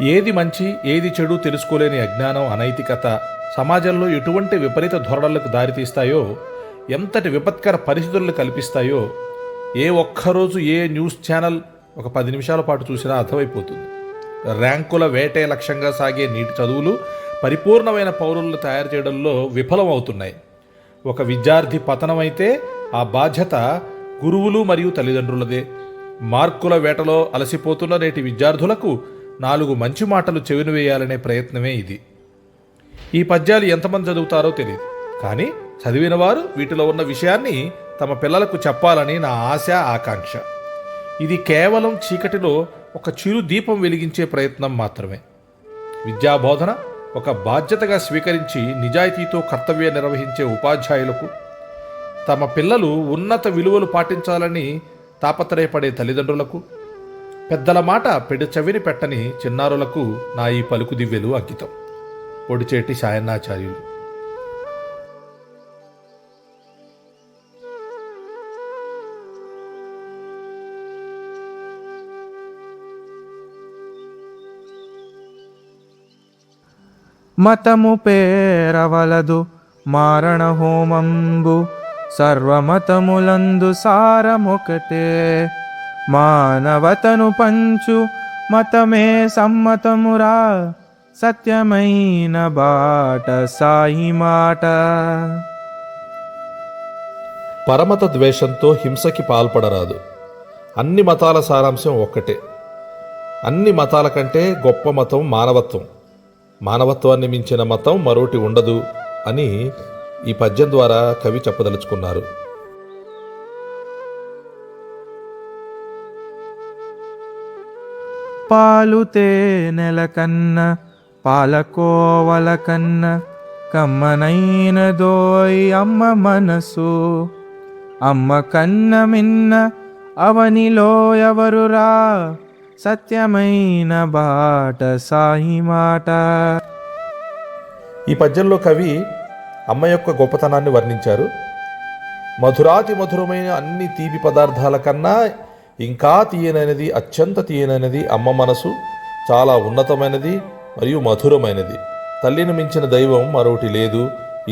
ఏది మంచి ఏది చెడు తెలుసుకోలేని అజ్ఞానం, అనైతికత సమాజంలో ఎటువంటి విపరీత ధోరణులకు దారితీస్తాయో, ఎంతటి విపత్కర పరిస్థితులను కల్పిస్తాయో ఏ ఒక్కరోజు ఏ న్యూస్ ఛానల్ ఒక 10 నిమిషాల పాటు చూసినా అర్థమైపోతుంది. ర్యాంకుల వేటే లక్ష్యంగా సాగే నీటి చదువులు పరిపూర్ణమైన పౌరులను తయారు చేయడంలో విఫలమవుతున్నాయి. ఒక విద్యార్థి పతనమైతే ఆ బాధ్యత గురువులు మరియు తల్లిదండ్రులదే. మార్కుల వేటలో అలసిపోతున్న నేటి విద్యార్థులకు 4 మంచి మాటలు చెవిని వేయాలనే ప్రయత్నమే ఇది. ఈ పద్యాలు ఎంతమంది చదువుతారో తెలియదు, కానీ చదివిన వారు వీటిలో ఉన్న విషయాన్ని తమ పిల్లలకు చెప్పాలని నా ఆశ, ఆకాంక్ష. ఇది కేవలం చీకటిలో ఒక చిరు దీపం వెలిగించే ప్రయత్నం మాత్రమే. విద్యాబోధన ఒక బాధ్యతగా స్వీకరించి నిజాయితీతో కర్తవ్యం నిర్వహించే ఉపాధ్యాయులకు, తమ పిల్లలు ఉన్నత విలువలు పాటించాలని తాపత్రయపడే తల్లిదండ్రులకు, పెద్దల మాట చెవిని పెట్టని చిన్నారులకు నా ఈ పలుకు దివ్యలు అంకితం. పొడిచేటి సాయన్నాచార్యులు. మతము పేరవలదు మారణ హోమంబు, సర్వమతములందు సారమొకటే. మానవతను పంచు మతమే సమ్మతమురా, సత్యమైన బాట సాయి మాట. పరమత ద్వేషంతో హింసకి పాల్పడరాదు. అన్ని మతాల సారాంశం ఒక్కటే. అన్ని మతాల కంటే గొప్ప మతం మానవత్వం. మానవత్వాన్ని మించిన మతం మరోటి ఉండదు అని ఈ పద్యం ద్వారా కవి చెప్పదలుచుకున్నారు. పాలు తేనెల కన్న పాలకోవల కన్న కమ్మనైన దోయ్ అమ్మ మనసు. అమ్మ కన్న మిన్న అవనిలో ఎవరురా, సత్యమైన బాట సాయి మాట. ఈ పద్యంలో కవి అమ్మ యొక్క గొప్పతనాన్ని వర్ణించారు. మధురాతి మధురమైన అన్ని తీపి పదార్థాల కన్నా ఇంకా తీయనైనది, అత్యంత తీయనైనది అమ్మ మనసు. చాలా ఉన్నతమైనది మరియు మధురమైనది. తల్లిని మించిన దైవం మరొకటి లేదు.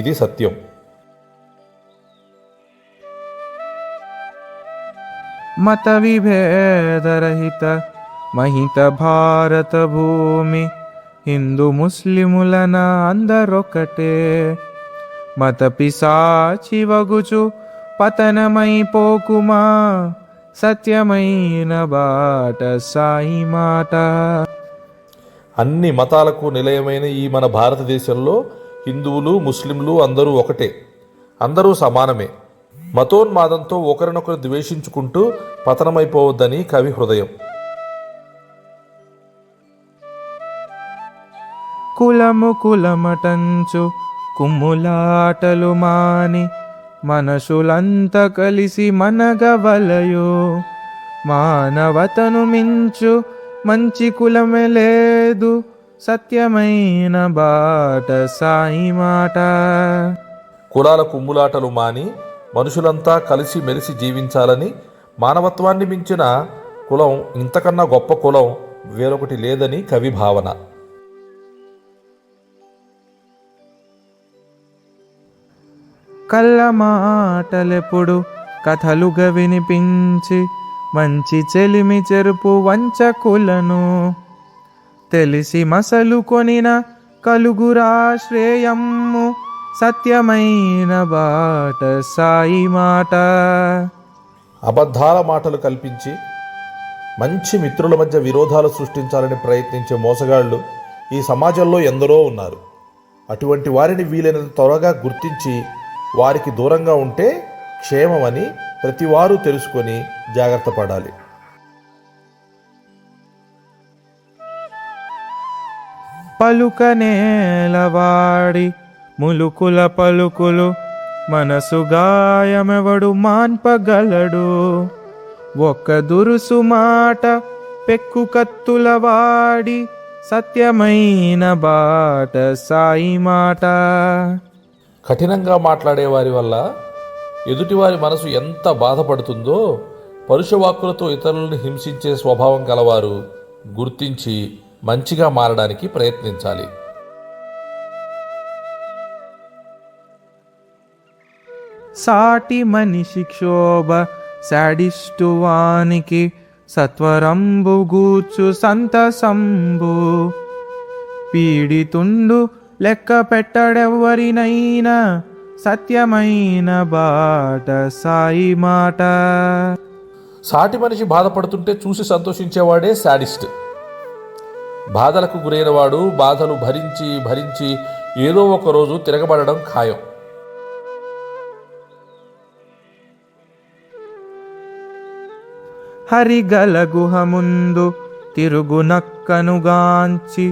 ఇది సత్యం. మత విభేదరహిత మహిత భారత భూమి, హిందూ ముస్లిములన అందరొకటే. మత పిశాచి వగుచు పతనమైపోకుమా, సత్యమైన బాట సాయి మాట. అన్ని మతాలకు నిలయమైన ఈ మన భారతదేశంలో హిందువులు, ముస్లింలు అందరూ ఒకటే. అందరూ సమానమే. మతోన్మాదంతో ఒకరినొకరు ద్వేషించుకుంటూ పతనమైపోవద్దని కవి హృదయం. కులము కులమటంచు కుమ్ములాటలు మాని, మనసులంత కలిసి మనగవలయో. మానవతను మించు మంచి కులమే లేదు, సత్యమైన బాట సాయి మాట. కులాల కుమ్ములాటలు మాని మనుషులంతా కలిసి మెలిసి జీవించాలని, మానవత్వాన్ని మించిన కులం, ఇంతకన్నా గొప్ప కులం వేరొకటి లేదని కవి భావన. కళ్ళ మాటలెప్పుడు కథలుగా వినిపించి, మంచి చెలిమి చెరుపు వంచకులను. తెలిసి మసలు కొనిన కలుగురా శ్రేయమ్ము, సత్యమైన బాట సాయి మాట. అబద్ధాల మాటలు కల్పించి మంచి మిత్రుల మధ్య విరోధాలు సృష్టించాలని ప్రయత్నించే మోసగాళ్లు ఈ సమాజంలో ఎందరో ఉన్నారు. అటువంటి వారిని వీలైనంత త్వరగా గుర్తించి వారికి దూరంగా ఉంటే క్షేమమని ప్రతివారు తెలుసుకొని జాగ్రత్త పడాలి. పలుక నేలవాడి ములుకుల పలుకులు, మనసు గాయమెవడు మాన్పగలడు. ఒక్క దురుసు మాట పెక్కు కత్తుల వాడి, సత్యమైన బాట సాయి మాట. కఠినంగా మాట్లాడే వారి వల్ల ఎదుటివారి మనసు ఎంత బాధపడుతుందో పరుషవాక్కులతో ఇతరులను హింసించే స్వభావం కలవారు గుర్తించి మంచిగా మారడానికి ప్రయత్నించాలి. సాటి మనిషి క్షోభ శాడిస్టు వానికి సత్వరంబు గూర్చు సంతసంబు పీడితుండు లెక్క పెట్టడెవ్వరినైనా సత్యమైన బాట సాయి మాట. సాటి మనిషి బాధపడుతుంటే చూసి సంతోషించేవాడే శాడిస్ట్. బాధలకు గురైన వాడు బాధలు భరించి భరించి ఏదో ఒక రోజు తిరగబడడం ఖాయం. హరిగల గుహ ముందు తిరుగు నక్కనుగాంచి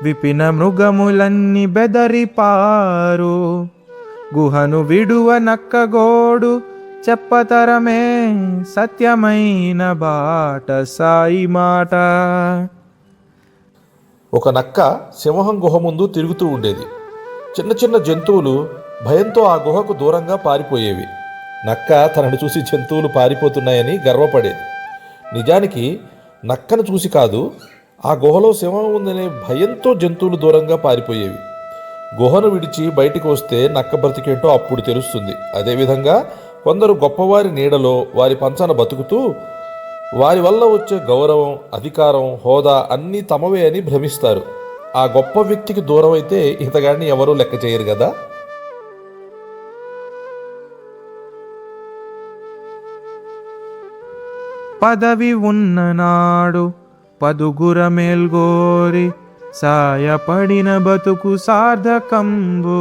విపిన మృగములన్నీ బెదరిపారు. గుహను విడువ నక్కగోడు చెప్పతరమే సత్యమైన బాట సాయి మాట. ఒక నక్క సింహం గుహ ముందు తిరుగుతూ ఉండేది. చిన్న చిన్న జంతువులు భయంతో ఆ గుహకు దూరంగా పారిపోయేవి. నక్క తనను చూసి జంతువులు పారిపోతున్నాయని గర్వపడేది. నిజానికి నక్కను చూసి కాదు, ఆ గుహలో సింహం ఉందనే భయంతో జంతువులు దూరంగా పారిపోయేవి. గుహను విడిచి బయటికి వస్తే నక్క బ్రతికేంటో అప్పుడు తెలుస్తుంది. అదేవిధంగా కొందరు గొప్పవారి నీడలో వారి పంచన బతుకుతూ వారి వల్ల వచ్చే గౌరవం, అధికారం, హోదా అన్నీ తమవే అని భ్రమిస్తారు. ఆ గొప్ప వ్యక్తికి దూరం అయితే ఇతగాడిని ఎవరూ లెక్క చేయరు కదా. పదవి ఉన్ననాడు పదుగుర మేల్గోరి సాయపడిన బతుకు సార్థకంబు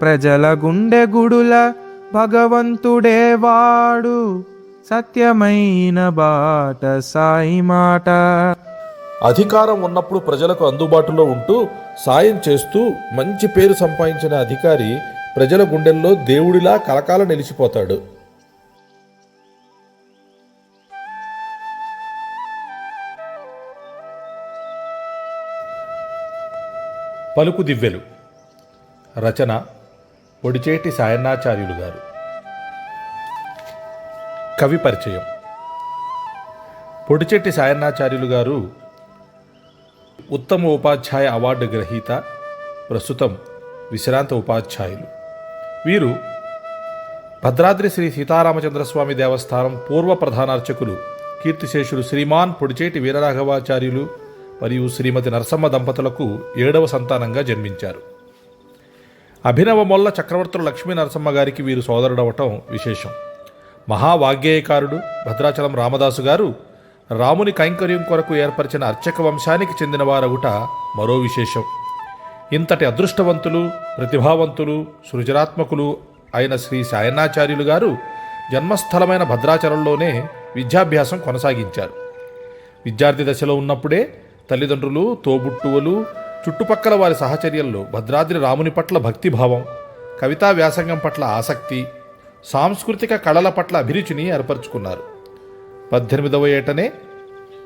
ప్రజల గుండె గుడుల భగవంతుడే వాడు సత్యమైన బాట సాయి మాట. అధికారం ఉన్నప్పుడు ప్రజలకు అందుబాటులో ఉంటూ సాయం చేస్తూ మంచి పేరు సంపాదించిన అధికారి ప్రజల గుండెల్లో దేవుడిలా కలకాల నిలిచిపోతాడు. పలుకు దివ్యలు. రచన పొడిచేటి సాయన్నాచార్యులు గారు. కవి పరిచయం. పొడిచెట్టి సాయన్నాచార్యులు గారు ఉత్తమ ఉపాధ్యాయ అవార్డు గ్రహీత, ప్రస్తుతం విశ్రాంత ఉపాధ్యాయులు. వీరు భద్రాద్రి శ్రీ సీతారామచంద్రస్వామి దేవస్థానం పూర్వ ప్రధానార్చకులు కీర్తిశేషులు శ్రీమాన్ పొడిచేటి వీరరాఘవాచార్యులు మరియు శ్రీమతి నరసమ్మ దంపతులకు 7వ సంతానంగా జన్మించారు. అభినవ మొల్ల చక్రవర్తుల లక్ష్మీ నరసమ్మ గారికి వీరు సోదరుడవటం విశేషం. మహావాగ్గేయకారుడు భద్రాచలం రామదాసు గారు రాముని కైంకర్యం కొరకు ఏర్పరిచిన అర్చక వంశానికి చెందినవారగుట మరో విశేషం. ఇంతటి అదృష్టవంతులు, ప్రతిభావంతులు, సృజనాత్మకులు అయిన శ్రీ సాయన్నాచార్యులు గారు జన్మస్థలమైన భద్రాచలంలోనే విద్యాభ్యాసం కొనసాగించారు. విద్యార్థి దశలో ఉన్నప్పుడే తల్లిదండ్రులు, తోబుట్టువులు, చుట్టుపక్కల వారి సహచర్యంలో భద్రాద్రి రాముని పట్ల భక్తిభావం, కవితా వ్యాసంగం పట్ల ఆసక్తి, సాంస్కృతిక కళల పట్ల అభిరుచిని ఏర్పరచుకున్నారు. 18వ ఏటనే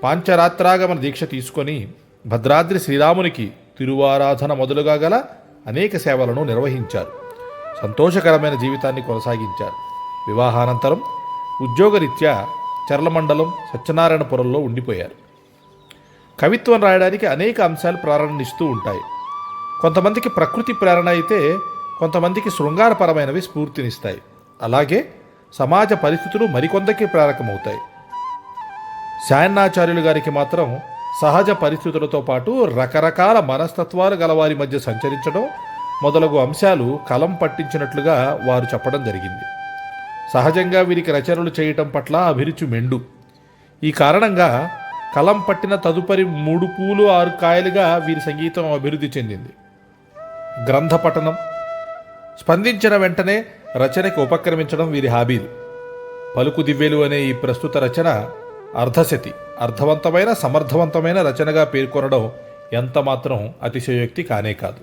పాంచరాత్రాగమన దీక్ష తీసుకొని భద్రాద్రి శ్రీరామునికి తిరువారాధన మొదలుగా గల అనేక సేవలను నిర్వహించారు. సంతోషకరమైన జీవితాన్ని కొనసాగించారు. వివాహానంతరం ఉద్యోగరీత్యా చర్లమండలం సత్యనారాయణపురంలో ఉండిపోయారు. కవిత్వం రాయడానికి అనేక అంశాలు ప్రేరణనిస్తూ ఉంటాయి. కొంతమందికి ప్రకృతి ప్రేరణ అయితే కొంతమందికి శృంగారపరమైనవి స్ఫూర్తినిస్తాయి. అలాగే సమాజ పరిస్థితులు మరికొందరికి ప్రేరకమవుతాయి. సాయన్నాచార్యులు గారికి మాత్రం సహజ పరిస్థితులతో పాటు రకరకాల మనస్తత్వాలు గలవారి మధ్య సంచరించడం మొదలగు అంశాలు కలం పట్టించినట్లుగా వారు చెప్పడం జరిగింది. సహజంగా వీరికి రచనలు చేయటం పట్ల అభిరుచి మెండు. ఈ కారణంగా కలం పట్టిన తదుపరి 3 పూలు 6 కాయలుగా వీరి సంగీతం అభివృద్ధి చెందింది. గ్రంథ పఠనం, స్పందించిన వెంటనే రచనకి ఉపక్రమించడం వీరి హాబీలు. పలుకు దివ్యలు అనే ఈ ప్రస్తుత రచన అర్ధశతి, అర్థవంతమైన సమర్థవంతమైన రచనగా పేర్కొనడం ఎంతమాత్రం అతిశయోక్తి కానే కాదు.